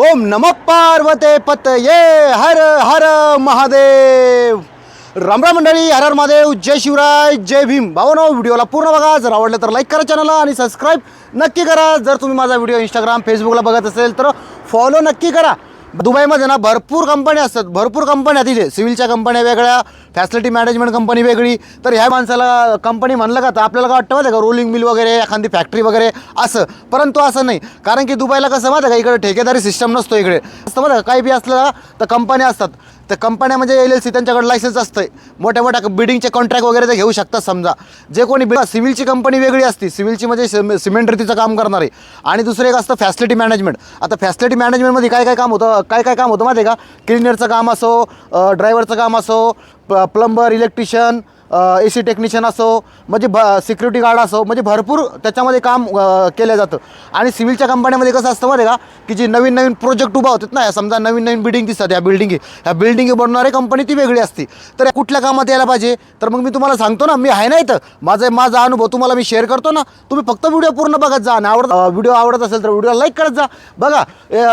ओम नमः पार्वते पतये हर हर महादेव। राम राम मंडळी, हर हर महादेव, जय शिवराय, जय भीम। भावांनो, व्हिडिओला पूर्ण बघा, जर आवडलं तर लाईक करा चॅनलला आणि सबस्क्राईब नक्की करा। जर तुम्ही माझा व्हिडिओ इंस्टाग्राम फेसबुकला बघत असेल तर फॉलो नक्की करा। दुबईमध्ये ना भरपूर कंपन्या असतात, भरपूर कंपन्या तिथे सिव्हिलच्या कंपन्या वेगळ्या, फॅसिलिटी मॅनेजमेंट कंपनी वेगळी। तर ह्या माणसाला कंपनी म्हणलं का तर आपल्याला काय वाटतं माहिती आहे का, रोलिंग मिल वगैरे, एखादी फॅक्टरी वगैरे असं, परंतु असं नाही। कारण की दुबईला कसं माहिती आहे का, इकडे ठेकेदारी सिस्टम नसतो। इकडे असतं माहिती आहे का, काही बी असलं तर कंपन्या असतात, तर कंपन्या म्हणजे LLC, त्यांच्याकडे लायसन्स असतं, मोठ्या मोठ्या बिल्डिंगचे कॉन्ट्रॅक्ट वगैरे ते घेऊ शकतात। समजा जे कोणी सिव्हिलची कंपनी वेगळी असते, सिव्हिलची म्हणजे सिमेंट रेतीचं काम करणारे, आणि दुसरं एक असतं फॅसिलिटी मॅनेजमेंट। आता फॅसिलिटी मॅनेजमेंटमध्ये काय काय काम होतं, काय काम होतं माहिती आहे का, क्लिनरचं काम असो, ड्रायव्हरचं काम असो, प्लंबर, इलेक्ट्रिशियन, AC टेक्निशियन असो, म्हणजे सिक्युरिटी गार्ड असो, म्हणजे भरपूर त्याच्यामध्ये काम केलं जातं। आणि सिव्हिलच्या कंपन्यामध्ये कसं असतं माहिती आहे का, की जी नवीन नवीन प्रोजेक्ट उभा होतात ना, समजा नवीन नवीन बिल्डिंग दिसतात, ह्या बिल्डिंग बनवणारी कंपनी ती वेगळी असते। तर कुठल्या कामात यायला पाहिजे, तर मग मी तुम्हाला सांगतो ना, मी आहे ना इथं, माझा अनुभव तुम्हाला मी शेअर करतो ना। तुम्ही फक्त व्हिडिओ पूर्ण बघत जा, आणि व्हिडिओ आवडत असेल तर व्हिडिओ लाईक करत जा। बघा,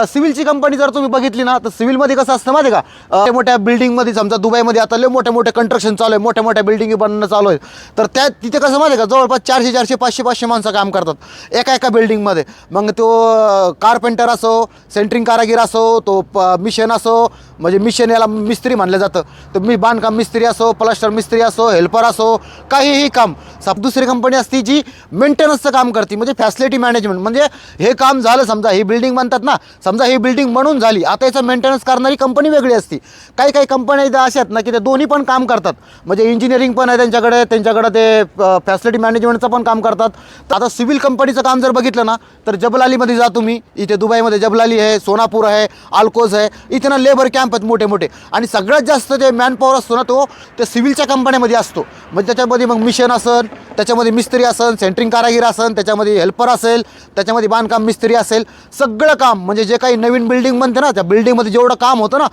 सिव्हिलची कंपनी जर तुम्ही बघितली ना, तर सिव्हिलमध्ये कसं असतं माहिती आहे का, मोठ्या बिल्डिंगमध्ये, समजा दुबईमध्ये आता लय मोठे मोठे कन्स्ट्रक्शन चालू आहे, मोठ्या मोठ्या बिल्डिंग बनणं चालू आहे। तर तिथे कसं माहिती आहे का, जवळपास 400 500 माणसं काम करतात एका बिल्डिंगमध्ये। मग तो कारपेंटर असो, सेंटरिंग कारागीर असो, तो मिशन असो, म्हणजे मिशन याला मिस्त्री म्हणलं जातं, तर मी बांधकाम मिस्त्री असो, प्लास्टर मिस्त्री असो, हेल्पर असो, काहीही काम। दुसरी कंपनी असती जी मेंटेनन्सचं काम करते, म्हणजे फॅसिलिटी मॅनेजमेंट। म्हणजे हे काम झालं, समजा ही बिल्डिंग बनतात ना, समजा ही बिल्डिंग बनून झाली, आता याचं मेंटेनन्स करणारी कंपनी वेगळी असते। काही कंपन्या इथं अशा आहेत ना, की ते दोन्ही पण काम करतात, म्हणजे इंजिनिअरिंग पण आहे त्यांच्याकडे ते फॅसिलिटी मॅनेजमेंटचं पण काम करतात। आता सिव्हिल कंपनीचं काम जर बघितलं ना, तर जबलालीमध्ये जा तुम्ही, इथे दुबईमध्ये जबलाली आहे, सोनापूर आहे, आल्कोज आहे, इथे ना लेबर कॅम्प आहेत मोठे मोठे, आणि सगळ्यात जास्त जे मॅनपॉवर असतो ना, तो ते सिव्हिलच्या कंपन्यामध्ये असतो। म्हणजे त्याच्यामध्ये मग मिशन असेल, त्याच्यामध्ये मिस्त्री असेल, सेंटरिंग कारागीर असेल, त्याच्यामध्ये हेल्पर असेल, त्याच्यामध्ये बांधकाम मिस्त्री असेल, सगळं काम, म्हणजे जे काही नवीन बिल्डिंग बनते ना, त्या बिल्डिंगमध्ये जेवढं काम होतं ना,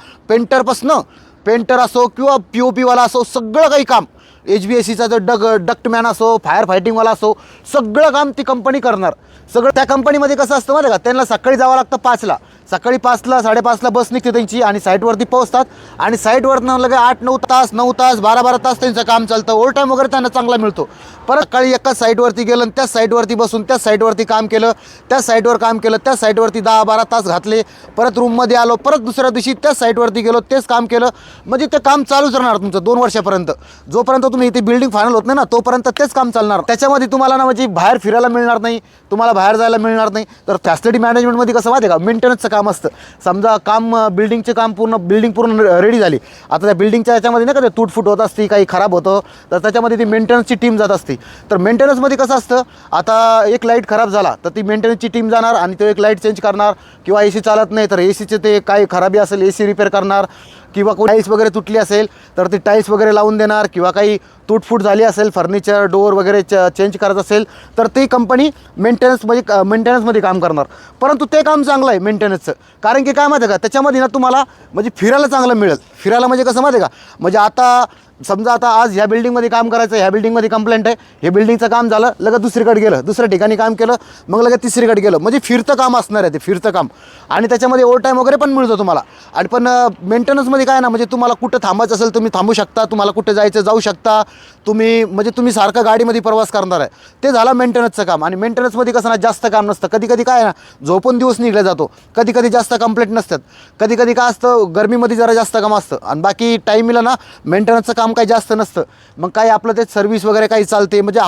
पेंटर असो किंवा POP वाला असो, सगळं काही काम, HVACचा जो डक्टमॅन असो, फायर फायटिंगवाला असो, सगळं काम ती कंपनी करणार। सगळं त्या कंपनीमध्ये कसं असतं माहिती आहे का, त्यांना सकाळी जावं लागतं 5ला, सकाळी 5ला 5:30ला बस निघते त्यांची, आणि साईटवरती पोहोचतात, आणि साईटवरनं लगे 8-9 तास 9 तास 12-12 तास त्यांचं काम चालतं। ओव्हर टाईम वगैरे त्यांना चांगला मिळतो। परत सकाळी एकाच साईटवरती गेलं, आणि त्याच साईटवरती बसून त्याच साईटवरती काम केलं, त्याच साईटवर काम केलं, त्याच साईटवरती 10-12 तास घातले, परत रूममध्ये आलो, परत दुसऱ्या दिवशी त्याच साईटवरती गेलो, तेच काम केलं, म्हणजे ते काम चालूच राहणार तुमचं 2 वर्षापर्यंत। जोपर्यंत तुम्ही इथे बिल्डिंग फायनल होत नाही ना, तोपर्यंत तेच काम चालणार। त्याच्यामध्ये तुम्हाला ना म्हणजे बाहेर फिरायला मिळणार नाही, तुम्हाला बाहेर जायला मिळणार नाही। तर फॅसिलिटी मॅनेजमेंटमध्ये कसं माहिती आहे का, मेंटेनन्सचं काम असतं। समजा बिल्डिंगचे काम बिल्डिंग पूर्ण रेडी झाली, आता त्या बिल्डिंगच्या याच्यामध्ये नाही का ते तुटफूट होत असते, काही खराब होतं, तर त्याच्यामध्ये ती मेंटेनन्सची टीम जात असते। तर मेंटेनन्समध्ये कसं असतं, आता एक लाईट खराब झाला तर ती मेंटेनन्सची टीम जाणार, आणि तो एक लाईट चेंज करणार, किंवा AC चालत नाही तर ACचे ते काही खराबी असेल AC रिपेअर करणार, किंवा कोणी टाईल्स वगैरे तुटली असेल तर ती टाईल्स वगैरे लावून देणार, किंवा काही तुटफूट झाली असेल, फर्निचर डोअर वगैरे चेंज करायचं असेल, तर ती कंपनी मेंटेनन्समध्ये काम करणार। परंतु ते काम चांगलं आहे मेंटेनन्सचं, कारण की काय माहिती आहे का, त्याच्यामध्ये ना तुम्हाला म्हणजे फिरायला चांगलं मिळेल। फिरायला म्हणजे कसं माहिती आहे का, म्हणजे आता समजा आता आज ह्या बिल्डिंगमध्ये काम करायचं, ह्या बिल्डिंगमध्ये कंप्लेंट आहे, हे बिल्डिंगचं काम झालं, लगेच दुसरीकडे गेलं, दुसऱ्या ठिकाणी काम केलं, मग लगेच तिसरीकडे गेलं, म्हणजे फिरतं काम असणार आहे ते, फिरतं काम। आणि त्याच्यामध्ये ओव्हर टाईम वगैरे पण मिळतो तुम्हाला। आणि पण मेंटेनन्समध्ये काय ना, म्हणजे तुम्हाला कुठं थांबायचं असेल तुम्ही थांबू शकता, तुम्हाला कुठे जायचं जाऊ शकता तुम्ही सारखं गाडीमध्ये प्रवास करणार आहे, ते झालं मेंटेनन्सचं काम। आणि मेंटेनन्समध्ये कसं ना, जास्त काम नसतं, कधी काय ना झोपून दिवस निघला जातो, कधी जास्त कंप्लेंट नसतात, कधी काय असतं गरमीमध्ये जरा जास्त काम असतं, आणि बाकी टाईमीला ना मेंटेनन्सचं काम काही जास्त नसतं। मग काही आपलं ते सर्व्हिस वगैरे काही चालते, म्हणजे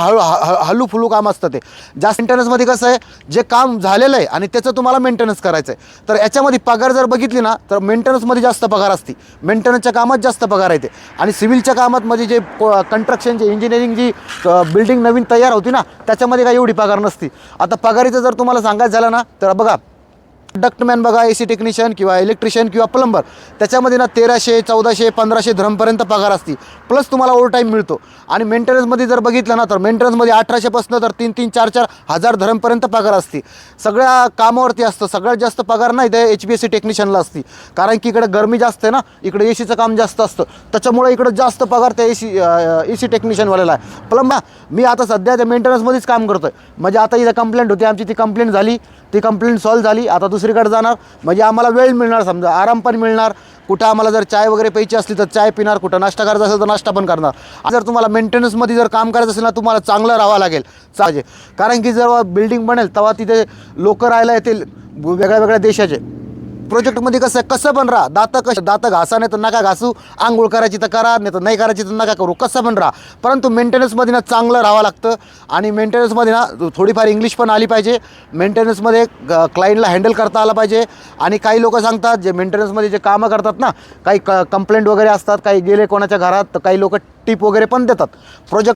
हळू फुलू काम असतं ते जास्त। मेंटेनन्समध्ये कसं आहे, जे काम झालेलं आहे आणि त्याचं तुम्हाला मेंटेनन्स करायचं आहे, तर याच्यामध्ये पगार जर बघितली ना, तर मेंटेनन्समध्ये जास्त पगार असते, मेंटेनन्सच्या कामात जास्त पगार येते। आणि सिव्हिलच्या कामात म्हणजे जे कन्स्ट्रक्शनची इंजिनिअरिंग जी बिल्डिंग नवीन तयार होती ना, त्याच्यामध्ये काही एवढी पगार नसती। आता पगारीचं जर तुम्हाला सांगायचं झालं ना, तर बघा, डक्टमॅन बघा, AC टेक्निशियन किंवा इलेक्ट्रिशियन किंवा प्लंबर, त्याच्यामध्ये ना 1300 1400 1500 धरमपर्यंत पगार असते, प्लस तुम्हाला ओव्हर टाईम मिळतो। आणि मेंटेनन्समध्ये जर बघितलं ना, तर मेंटेनन्समध्ये 1800पासून तर 3-3 4-4 हजार धरमपर्यंत पगार असते। सगळ्या कामावरती असतं, सगळ्यात जास्त पगार नाही ते HVAC टेक्निशियनला असते, कारण की इकडे गरमी जास्त आहे ना, इकडे ACचं काम जास्त असतं, त्याच्यामुळे इकडे जास्त पगार त्या AC टेक्निशियनवाल्याला आहे। प्लंबर मी आता सध्या त्या मेंटेनन्समध्येच काम करतोय, म्हणजे आता इथं कंप्लेंट होती आमची, ती कंप्लेंट झाली, ती कंप्लेंट सॉल्व झाली. आता दुसरीकडे जाणार म्हणजे आम्हाला वेळ मिळणार, समजा आराम पण मिळणार. कुठं आम्हाला जर चाय वगैरे प्यायची असली तर चाय पिणार, कुठं नाश्ता करायचा असेल तर नाश्ता पण करणार. जर तुम्हाला मेंटेनन्समध्ये जर काम करायचं असेल ना, तुम्हाला चांगलं राहावं लागेल चालेल. कारण की जेव्हा बिल्डिंग बनेल तेव्हा तिथे लोक राहायला येतील वेगळ्या वेगळ्या देशाचे. प्रोजेक्टमध्ये कसं पण राहा, दातं घासा नाही तर नका घासू, आंघोळ करायची तर करा, नाही तर नाही करायची तर नका करू, कसं पण राहा. परंतु मेंटेनन्समध्ये ना चांगलं राहावं लागतं. आणि मेंटेनन्समध्ये ना थोडीफार इंग्लिश पण आली पाहिजे. मेंटेनन्समध्ये क्लायंटला हँडल करता आलं पाहिजे. आणि काही लोक सांगतात जे मेंटेनन्समध्ये जे कामं करतात ना, काही कंप्लेंट वगैरे असतात, काही गेले कोणाच्या घरात तर काही लोक टिप वगैरे पण देतात. प्रोजेक्ट